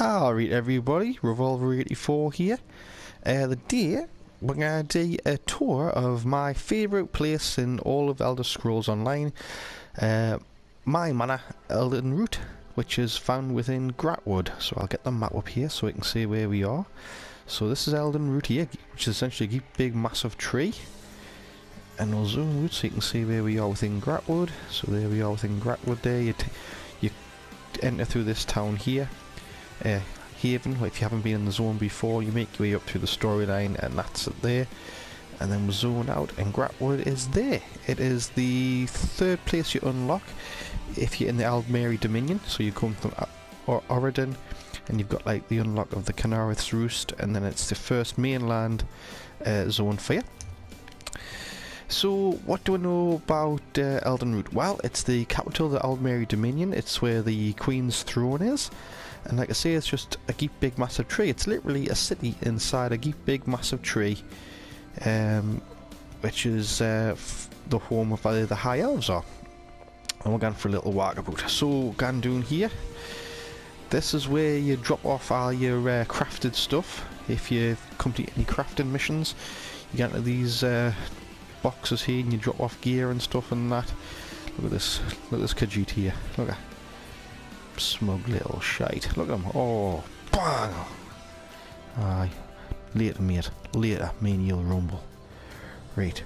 Alright everybody, Revolver84 here. Today we're going to do a tour of my favourite place in all of Elder Scrolls Online, my manor, Elden Root, which is found within Gratwood. So I'll get the map up here so we can see where we are. So this is Elden Root here, which is essentially a big massive tree. And we'll zoom out so you can see where we are within Gratwood. So there we are within Gratwood there. You enter through this town here. Haven, if you haven't been in the zone before, you make your way up through the storyline and that's it there. And then we'll zone out and Gratwood is there. It is the third place you unlock if you're in the Aldmeri Dominion. So you come from Oregon and you've got like the unlock of the Canarith's Roost, and then it's the first mainland zone for you. So what do I know about Elden Root? Well, it's the capital of the Aldmeri Dominion. It's where the Queen's throne is. And like I say, it's just a big massive tree. It's literally a city inside a big massive tree, which is the home of where the High Elves are. And we're going for a little walkabout. So, going down here, this is where you drop off all your crafted stuff. If you complete any crafting missions, you get into these boxes here and you drop off gear and stuff and that. Look at this Khajiit here. Look at smug little shite. Look at him. Oh, bang! Aye. Later, mate. Later, me and you'll rumble. Right.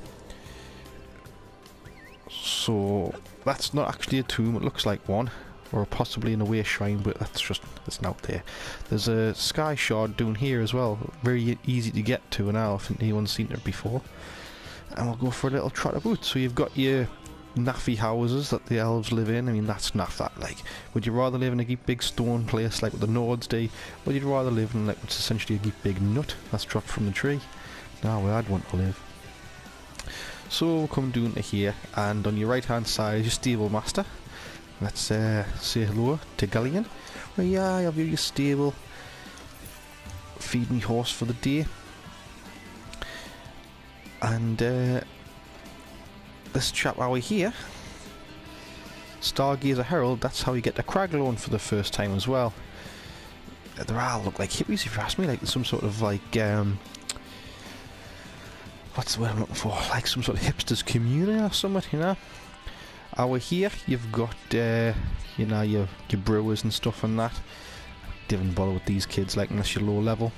So, that's not actually a tomb. It looks like one. Or possibly an away shrine, but it's not there. There's a sky shard down here as well. Very easy to get to an elf. I think anyone's seen it before. And we'll go for a little trot about. So you've got your naffy houses that the elves live in. I mean, that's naff that. Like, would you rather live in a big stone place like what the Nords do, or would you rather live in like what's essentially a big nut that's dropped from the tree? Now where I'd want to live. So we'll come down to here, and on your right hand side is your stable master. Let's say hello to Galleon. Well, yeah, I have your stable. Feed me horse for the day. And this chap over here, Stargazer Herald, that's how you get the Craglone for the first time as well. They all look like hippies if you ask me, like some sort of like, what's the word I'm looking for, like some sort of hipsters community or something, you know. Over here you've got, you know, your brewers and stuff and that. Didn't bother with these kids, like, unless you're low level.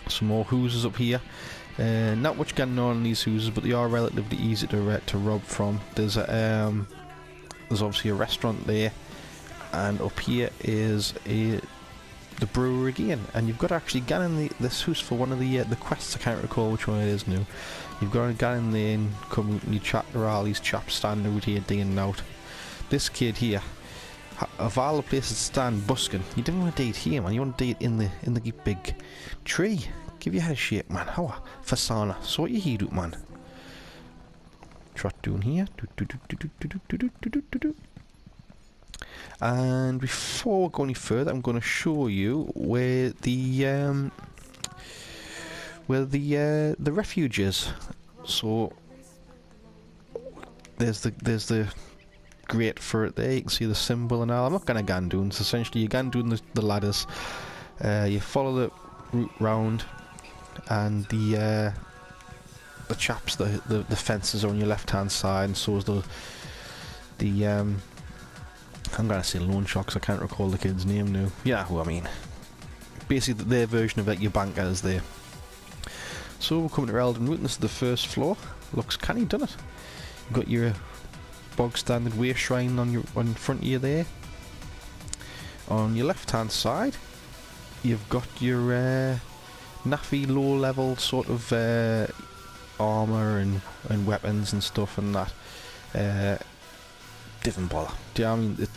Some more hooses up here. Not much going on in these houses, but they are relatively easy to rob from. There's obviously a restaurant there, and up here is the brewer again. And you've got to actually get in this house for one of the quests. I can't recall which one it is now. You've got to get in there and come out and you chat to all these chaps standing out here digging out. This kid here, of all the places to stand busking, you didn't want to date here, man. You want to date in the big tree. Give your head a shake, man. How a fasana. Sort your head out, man. Trot down here. And before we go any further, I'm going to show you where the refuge is. So there's the grate for it there. You can see the symbol and all. I'm not going to go down. So essentially, you go down the ladders. You follow the route round. And the chaps, the fences are on your left hand side, and so is the I'm gonna say loan sharks. I can't recall the kid's name now. Yeah, who I mean. Basically, their version of like your banker is there. So we're coming to Elden Root. This is the first floor. Looks canny, doesn't it? You've got your bog standard way shrine on front of you there. On your left hand side, you've got your naffy low level sort of armour and weapons and stuff and that. Didn't bother. Do you know what I mean?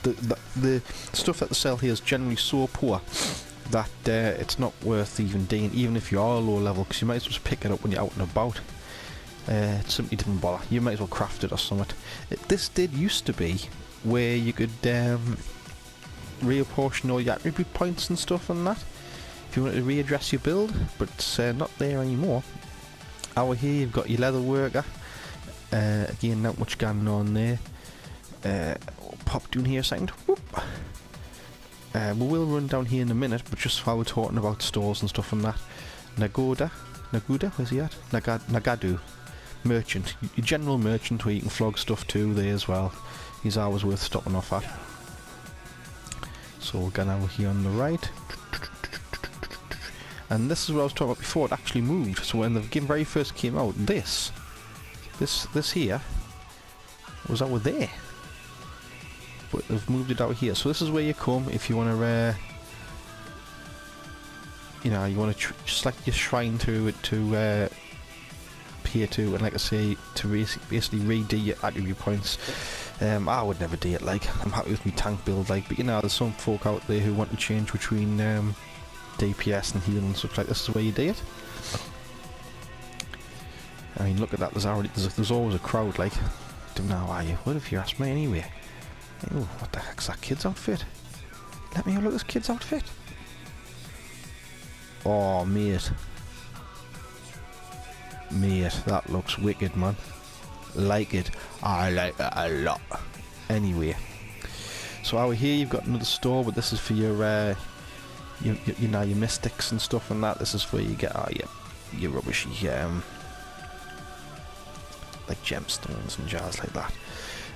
The stuff that they sell here is generally so poor that it's not worth even doing, even if you are low level, because you might as well just pick it up when you're out and about. It simply didn't bother. You might as well craft it or something. This did used to be where you could reapportion all your attribute points and stuff and that, if you wanted to readdress your build, but it's not there anymore. Over here you've got your leather worker. Again, not much going on there. Pop down here a second. Whoop. We will run down here in a minute, but just while we're talking about stores and stuff and that, Naguda, where's he at? Nagadu, merchant, your general merchant where you can flog stuff to there as well. He's always worth stopping off at. So we're going over here on the right. And this is what I was talking about before, it actually moved. So when the game very first came out, this here was over there. But they've moved it out here. So this is where you come if you want to, you know, you want to select your shrine to appear to, and like I say, to basically re-D your attribute points. I would never do it, like, I'm happy with my tank build, like, but you know, there's some folk out there who want to change between DPS and healing and such, like, this is where you do it. I mean, look at that, there's always a crowd, like, don't know why you would if you asked me anyway. Oh, what the heck's that kid's outfit? Let me have a look at this kid's outfit. Oh, mate. Mate, that looks wicked, man. Like it. I like it a lot. Anyway, so over here you've got another store, but this is for your you know, your mystics and stuff and that. This is where you get your rubbishy like gemstones and jars like that.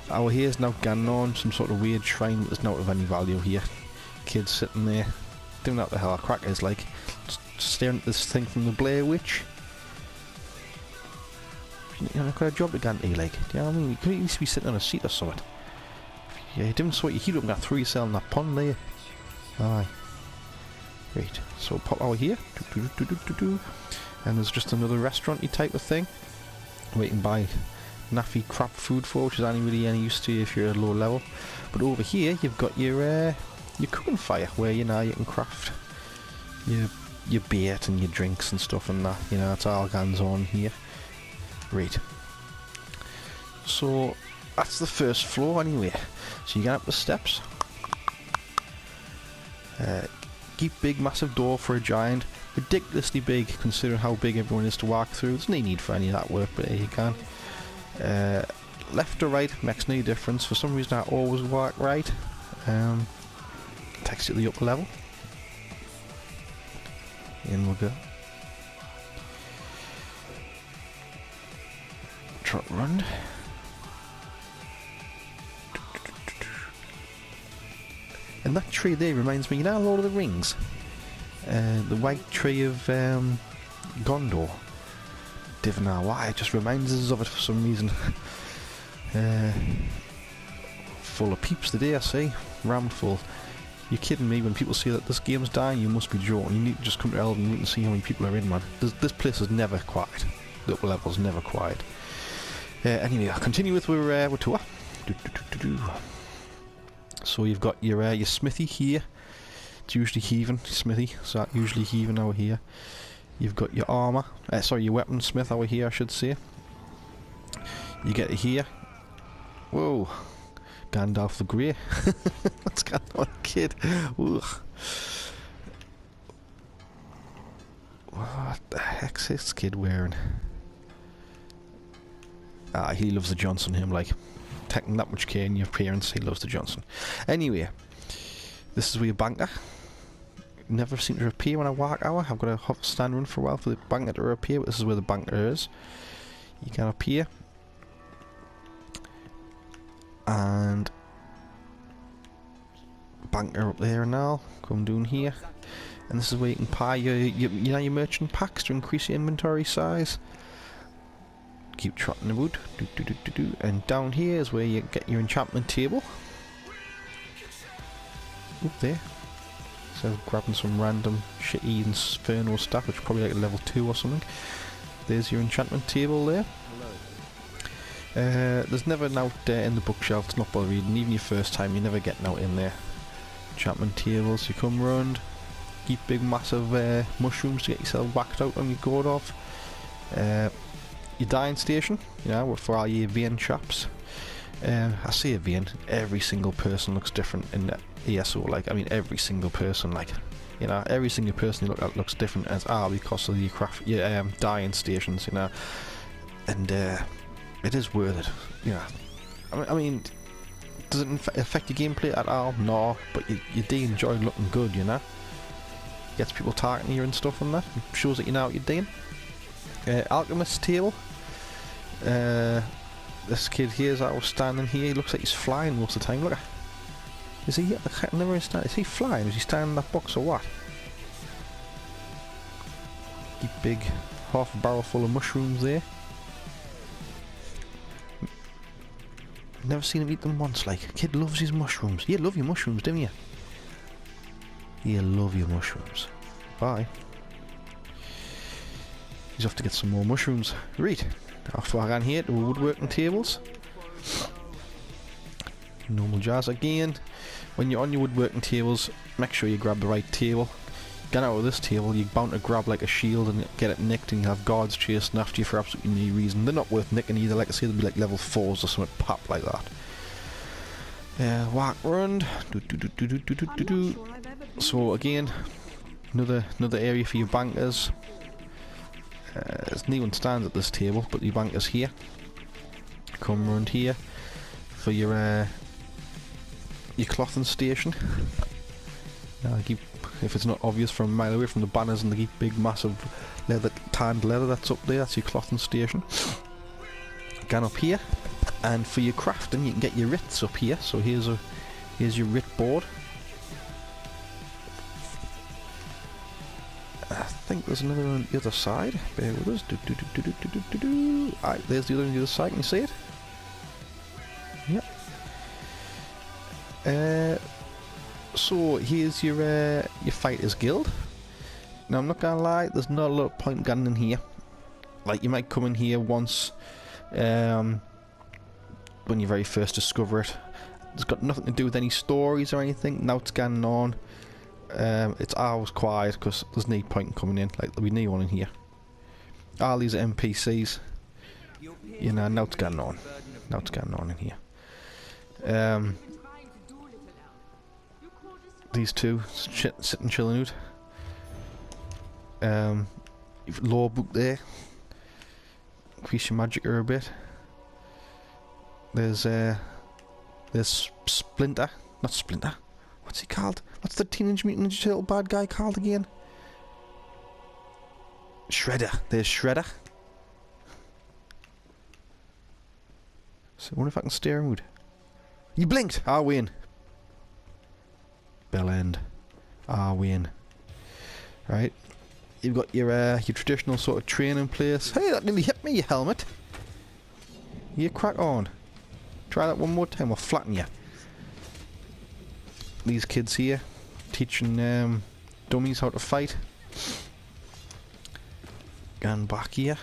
Over here is now Ganon, some sort of weird shrine, but there's not of any value here. Kids sitting there doing what the hell a crack is, like, staring at this thing from the Blair Witch. You know, got a job to get into, like, do you know what I mean? You could at least be sitting on a seat or something. Yeah, you didn't sort your heat up and got through yourself in that pond there. Aye. Great. So pop over here. And there's just another restaurant-y type of thing. Where you can buy naffy crap food for, which is only really any use to you if you're at a low level. But over here you've got your cooking fire, where, you know, you can craft your bait and your drinks and stuff and that. You know, it's all hands on here. Right. So that's the first floor anyway. So you get up the steps. Keep big massive door for a giant. Ridiculously big considering how big everyone is to walk through. There's no need for any of that work, but there you can. Left or right makes no difference. For some reason I always walk right. Takes you to the upper level. In we go. Trot run. And that tree there reminds me, you know, Lord of the Rings? The white tree of Gondor. Don't know why, it just reminds us of it for some reason. Full of peeps today, I see. Rammed full. You're kidding me, when people say that this game's dying, you must be joking. You need to just come to Elden and see how many people are in, man. This place is never quiet. The upper level's never quiet. Anyway, I'll continue with our tour. So you've got your smithy here. It's usually heaving, smithy, so that's usually heaving over here. You've got your armour, sorry, your weaponsmith over here, I should say. You get it here. Whoa, Gandalf the Grey. That's Gandalf the Kid. Ugh. What the heck's this kid wearing? Ah, he loves the Johnson, him, like, taking that much care in your appearance, he loves the Johnson. Anyway, this is where your banker. Never seem to appear when I walk out. I've got to stand run for a while for the banker to appear, but this is where the banker is. You can appear. And banker up there now. Come down here. And this is where you can buy your merchant packs to increase your inventory size. Keep trotting the wood. And down here is where you get your enchantment table. Up there. So grabbing some random shitty infernal stuff, which is probably like a level 2 or something. There's your enchantment table there. There's never an out in the bookshelf, it's not bothering reading. Even your first time, you're never getting out in there. Enchantment tables, you come round. Keep big massive mushrooms to get yourself whacked out on your gourd off. Your dyeing station, you know, for all your vein shops. I say a vein, every single person looks different in the ESO, like, I mean every single person, like, you know, every single person you look at looks different as because of your dyeing stations, you know, and it is worth it, you know. I mean, Does it affect your gameplay at all? No, but you do enjoy looking good, you know. Gets people talking to you and stuff and that. It shows that you know what you're doing. Alchemist table. This kid here is standing here. He looks like he's flying most of the time. Look at. Is he? I can't never understand. Is he flying? Is he standing in that box or what? Big half a barrel full of mushrooms there. Never seen him eat them once. Like, kid loves his mushrooms. You love your mushrooms, don't you? You love your mushrooms. Bye. He's off to get some more mushrooms. Right. Off I ran here to woodworking tables. Normal jazz again. When you're on your woodworking tables, make sure you grab the right table. Get out of this table, you're bound to grab like a shield and get it nicked, and you have guards chasing after you for absolutely no reason. They're not worth nicking either. Like I say, they'll be like level 4s or something, pop like that. Whack round. So again, another area for your bankers. There's no one stands at this table, but your bankers here. Come round here for your clothing station. If it's not obvious from a mile away from the banners and the big massive tanned leather that's up there, that's your clothing station. Again up here, and for your crafting you can get your writs up here. So here's your writ board. I think there's another one on the other side. Bear with us. Alright, there's the other one on the other side. Can you see it? Yep. So here's your fighters guild. Now I'm not gonna lie, there's not a lot of point getting in here. Like, you might come in here once when you very first discover it. It's got nothing to do with any stories or anything. Now it's going on. It's always quiet because there's no point in coming in. Like, there'll be no one in here. All these are NPCs. You know, now it's going on. Now it's going on in here. These two sitting chilling out. You've law book there. Increase your magic a bit. There's Splinter, not Splinter. What's he called? What's the Teenage Mutant Ninja Turtle bad guy called again? Shredder. There's Shredder. So I wonder if I can steer him out. You blinked. I win. Bell end. I win. Right. You've got your traditional sort of training place. Hey, that nearly hit me, you helmet. You crack on. Try that one more time, I'll flatten you. These kids here, teaching dummies how to fight. Going back here.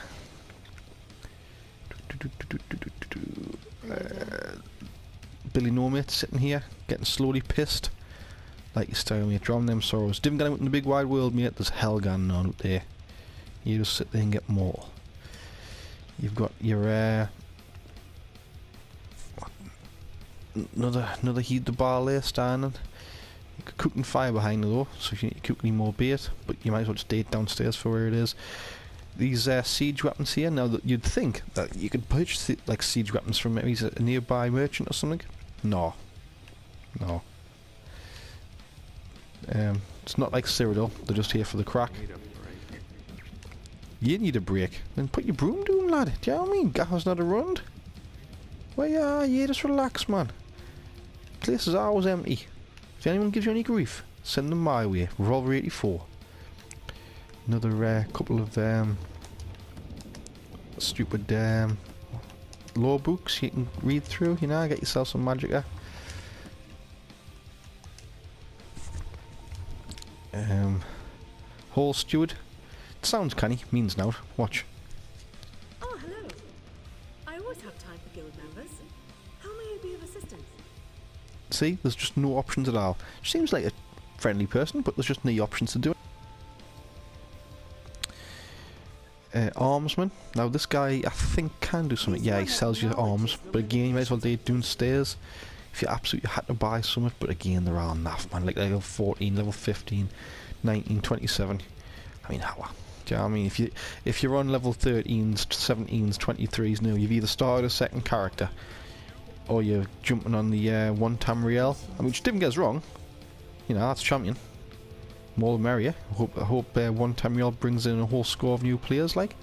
Billy Nomate sitting here, getting slowly pissed. Like you're staring me, drawing them sorrows. Didn't get out in the big wide world, mate. There's hell going on out there. You just sit there and get more. You've got your another heat the bar there standing. You could cook and fire behind it though, so if you need to cook any more bait, but you might as well just stay downstairs for where it is. These siege weapons here. Now that you'd think that you could purchase like siege weapons from maybe a nearby merchant or something. No. It's not like Cyrodiil, they're just here for the crack. You need a break. Then put your broom down, lad. Do you know what I mean? Gaffer's not around. Where are you? Just relax, man. Place is always empty. If anyone gives you any grief, send them my way. Revolver 84. Another couple of stupid law books you can read through, you know, get yourself some magicka. Hall steward. It sounds canny, means now. Watch. Oh, hello. I always have time for guild members. How may I be of assistance? See, there's just no options at all. Seems like a friendly person, but there's just no options to do it. Armsman. Now this guy, I think, can do something. Yeah, he sells you arms, but again, you might as well do it downstairs if you absolutely had to buy something. But again, they're all naff, man. Like level 14, level 15, 19, 27. I mean, how? Do you know what I mean? If you're on level 13s, 17s, 23s now, you've either started a second character, or you're jumping on the one Tamriel. I mean, which didn't get us wrong. You know, that's champion. More the merrier. I hope one Tamriel brings in a whole score of new players, like.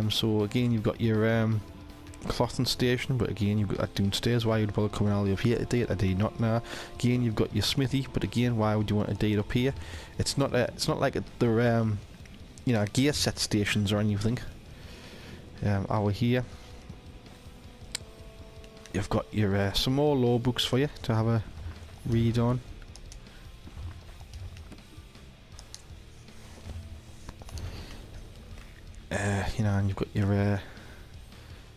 So again, you've got your clothing station, but again, you've got that downstairs. Why would you bother coming all the way up here to do it? I do not now. Again, you've got your smithy, but again, why would you want to do it up here? It's not like they're you know, gear set stations or anything. Over here, you've got your some more law books for you to have a read on. You know, and you've got your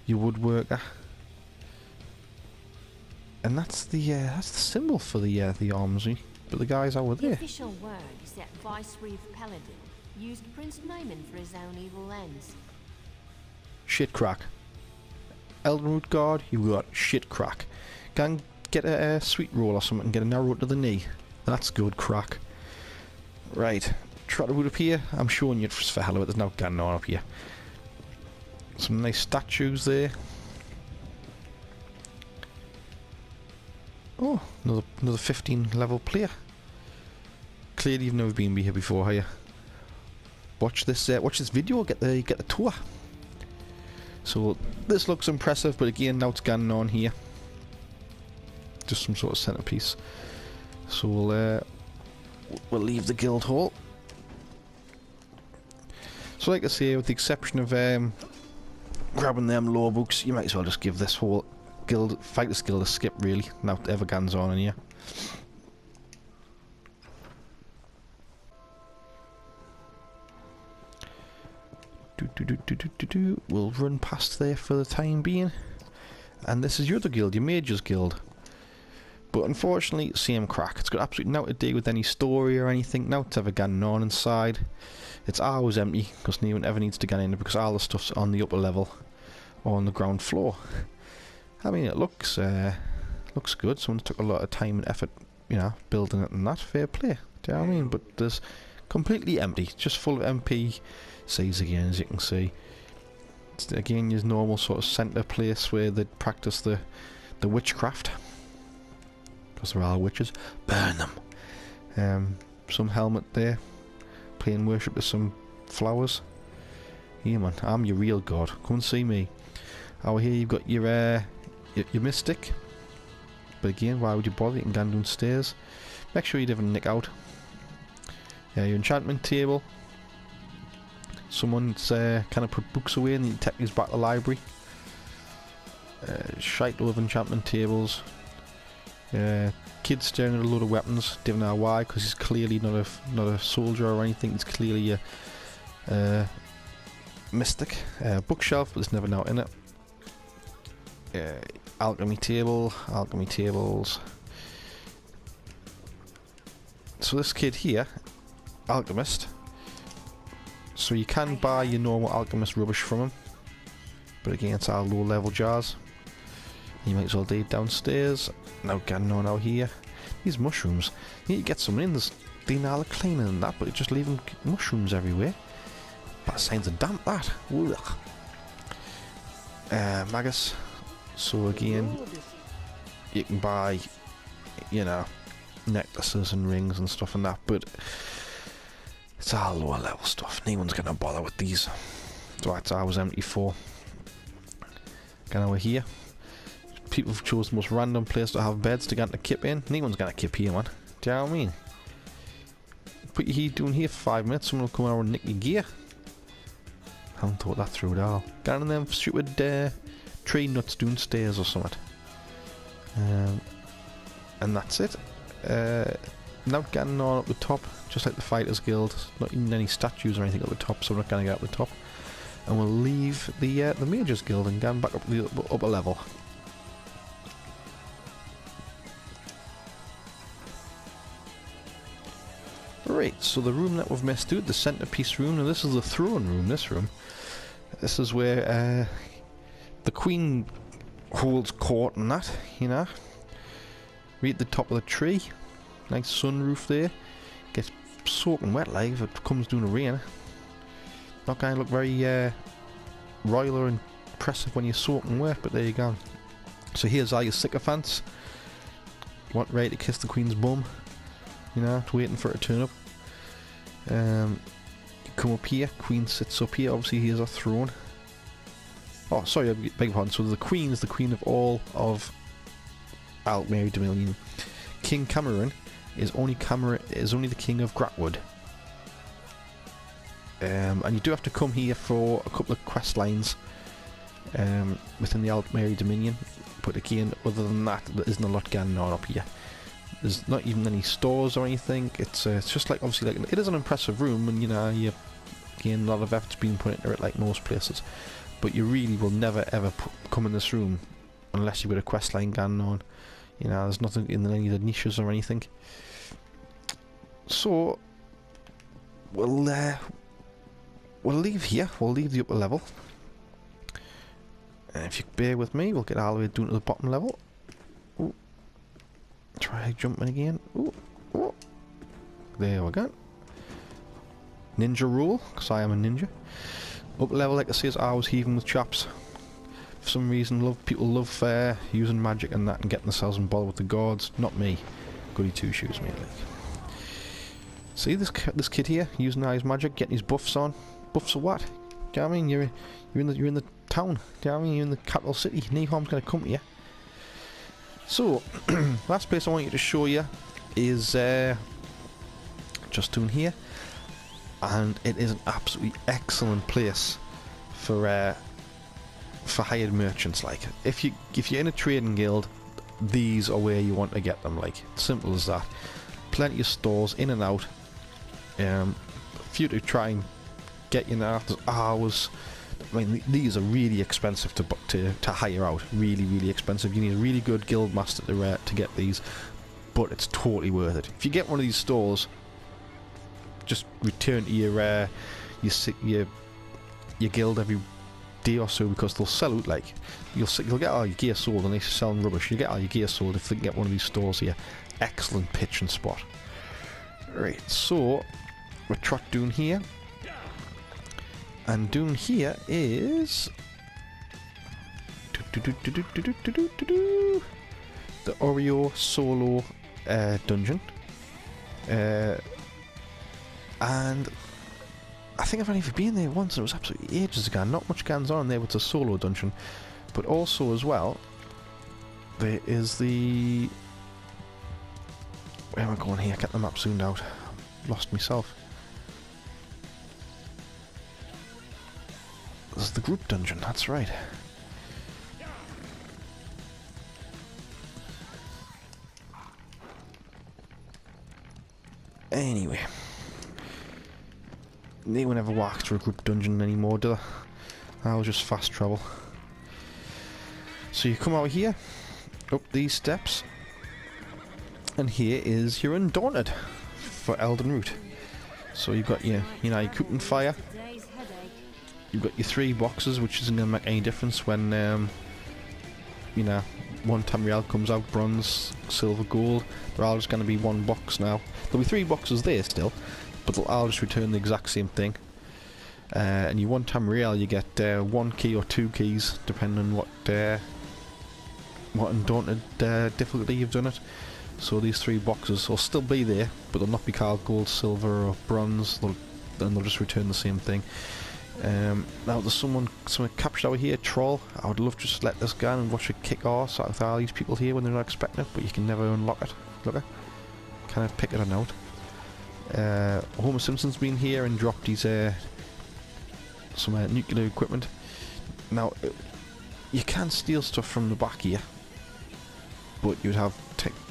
woodworker, and that's the symbol for the armory. But the guys over there. The official word is that Vicereeve Paladin used Prince Naiman for his own evil ends. Shit crack. Elden Root Guard, you've got shit crack. Go and get a sweet roll or something and get an arrow to the knee. That's good crack. Right. Try to root up here. I'm showing you just for hell of it. There's no gun on up here. Some nice statues there. Oh, another 15 level player. Clearly you've never been here before, have you? Watch this video. Get the tour. So this looks impressive, but again, now it's gone on here. Just some sort of centerpiece. So we'll leave the guild hall. So like I say, with the exception of grabbing them law books, you might as well just give this whole Fighters Guild a skip, really. Now Evergan's on in here. We'll run past there for the time being. And this is your other guild, your Mages Guild. But unfortunately, same crack. It's got absolutely nothing to do with any story or anything. Now it's ever gone on inside. It's always empty because no one ever needs to get in it because all the stuff's on the upper level or on the ground floor. I mean, it looks good. Someone took a lot of time and effort, you know, building it and that. Fair play. Do you know what I mean? But there's completely empty. Just full of NPCs again, as you can see. It's again your normal sort of centre place where they practice the witchcraft. Because they're all witches. Burn them. Some helmet there. Paying worship to some flowers. Here, man. I'm your real god. Come and see me. Over here you've got your mystic. But again, why would you bother? You can go downstairs. Make sure you don't nick out. Your enchantment table. Someone's kind of put books away and you take these back to the library. Shite load of enchantment tables. Kid staring at a load of weapons. Don't know why, because he's clearly not a soldier or anything. He's clearly a mystic. Bookshelf, but there's never now in it. Alchemy table, alchemy tables. So this kid here, alchemist. So you can buy your normal alchemist rubbish from him, but again, it's our low level jars. You might as well do it downstairs. Now getting on out here. These mushrooms, you need to get someone in. There's doing all the cleaning and that, but just leaving mushrooms everywhere. That signs of damp, that. Magus. So again, you can buy, you know, necklaces and rings and stuff and that, but it's all lower level stuff. No one's gonna bother with these. So that's what I was empty for. Going over here. People have chosen the most random place to have beds to get to kip in. No one's gonna kip here, man. Do you know what I mean? Put your heat down here for 5 minutes, someone will come over and nick your gear. Haven't thought that through at all. Get on them stupid tree nuts downstairs or something. And that's it. Now getting on up the top, just like the Fighters Guild. Not even any statues or anything up the top, so we're not gonna get up the top. And we'll leave the Mages Guild and go back up the upper level. Right, so the room that we've missed out, the centerpiece room, and this is the throne room, this room. This is where the Queen holds court and that, you know. Right at the top of the tree. Nice sunroof there. Gets soaking wet like if it comes down the rain. Not going to look very royal or impressive when you're soaking wet, but there you go. So here's all your sycophants. Want ready to kiss the Queen's bum. You know, waiting for it to turn up. You come up here, Queen sits up here, obviously here's her throne. Oh, sorry, I beg your pardon. So the Queen is the Queen of all of Mary Dominion. King Cameron is only the King of Gratwood. And you do have to come here for a couple of quest lines within the Mary Dominion. But again, other than that, there isn't a lot going on up here. There's not even any stores or anything. It's just like, obviously, like, it is an impressive room, and you know, again, a lot of effort's been put into it, like most places. But you really will never ever come in this room unless you've got a quest line going on. You know, there's nothing in any of the niches or anything. So we'll leave here. We'll leave the upper level. And if you bear with me, we'll get all the way down to the bottom level. Ooh. Try jumping again. Ooh. Ooh. There we go. Ninja rule, because I am a ninja. Up level, like I say, is always heaving with chops. For some reason, people love using magic and that and getting themselves involved with the gods. Not me. Goody two shoes, me. Like. See this kid here using all his magic, getting his buffs on. Buffs of what? Do you know what I mean? You're in the town. Do you know what I mean? You're in the capital city. No harm's gonna come to you. So, last place I want you to show you is just down here, and it is an absolutely excellent place for hired merchants. Like, if you're in a trading guild, these are where you want to get them. Like, simple as that. Plenty of stores in and out. For you to try and get you now, there's hours. I mean, these are really expensive to hire out. Really, really expensive. You need a really good guild master to get these, but it's totally worth it. If you get one of these stores, just return to your guild every day or so, because they'll sell out. Like, you'll get all your gear sold, and they're selling rubbish. You get all your gear sold if they can get one of these stores here. Excellent pitch and spot. Right, so we're trot down here. And down here is the Oreo solo dungeon, and I think I've only been there once, and it was absolutely ages ago. Not much goes on there with the solo dungeon, but also as well there is the, where am I going here? Get the map zoomed out. Lost myself. This is the group dungeon, that's right. Anyway. No one ever walks through a group dungeon anymore, do they? That was just fast travel. So you come out here, up these steps, and here is your Undaunted for Elden route. So you've got your cooking fire. You've got your 3 boxes, which isn't going to make any difference when, one Tamriel comes out, bronze, silver, gold. They're all just going to be 1 box now. There'll be 3 boxes there still, but they'll all just return the exact same thing. And you 1 Tamriel, you get 1 key or 2 keys, depending on what Undaunted difficulty you've done it. So these 3 boxes will still be there, but they'll not be called gold, silver, or bronze. They'll just return the same thing. Now there's someone captured over here, troll. I would love to just let this go and watch it kick ass out of all these people here when they're not expecting it, but you can never unlock it. Look at, kind of pick it out. Homer Simpson's been here and dropped his some nuclear equipment. Now you can steal stuff from the back here, but you'd have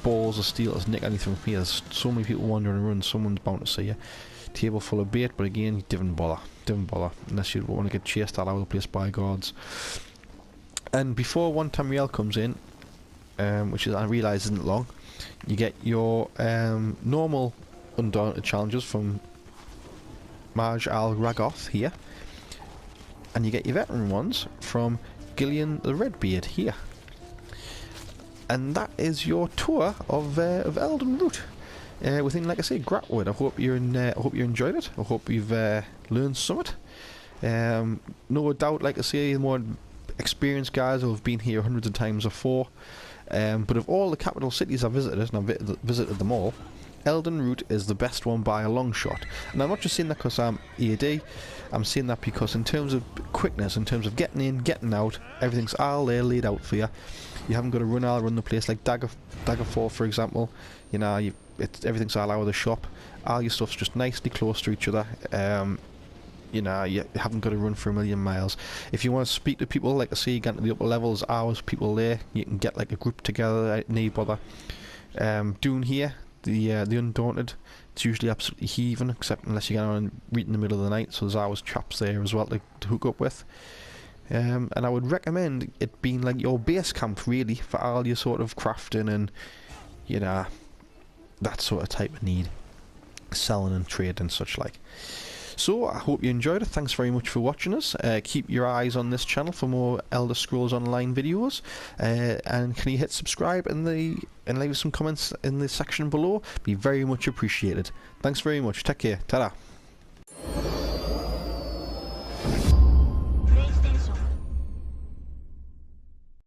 balls of steel to nick anything from here. There's so many people wandering around, someone's bound to see you. Table full of bait, but again, you didn't bother unless you want to get chased all over the place by guards. And before 1 Tamriel comes in, which is, I realise isn't long, you get your normal Undaunted challenges from Marj Al Ragoth here, and you get your veteran ones from Gillian the Redbeard here. And that is your tour of Elden route. Within, like I say, Gratwood. I hope you enjoyed it. I hope you've learned something. No doubt, like I say, the more experienced guys who have been here hundreds of times before. But of all the capital cities I've visited, and I've visited them all, Elden Root is the best one by a long shot. And I'm not just saying that because I'm AD, I'm saying that because in terms of quickness, in terms of getting in, getting out, everything's all there laid out for you. You haven't got to run all around the place like Daggerfall, for example. You know, everything's all out of the shop. All your stuff's just nicely close to each other. You know, you haven't got to run for a million miles. If you want to speak to people, like I say, you get to the upper levels, hours, people there, you can get like a group together, need bother. Doing here, the Undaunted, it's usually absolutely heaving, except unless you get on and read in the middle of the night, so there's always traps there as well to hook up with. And I would recommend it being like your base camp, really, for all your sort of crafting and, you know, that sort of type of need. Selling and trade and such like. So, I hope you enjoyed it. Thanks very much for watching us. Keep your eyes on this channel for more Elder Scrolls Online videos. And can you hit subscribe and leave some comments in the section below? Be very much appreciated. Thanks very much. Take care. Ta-da.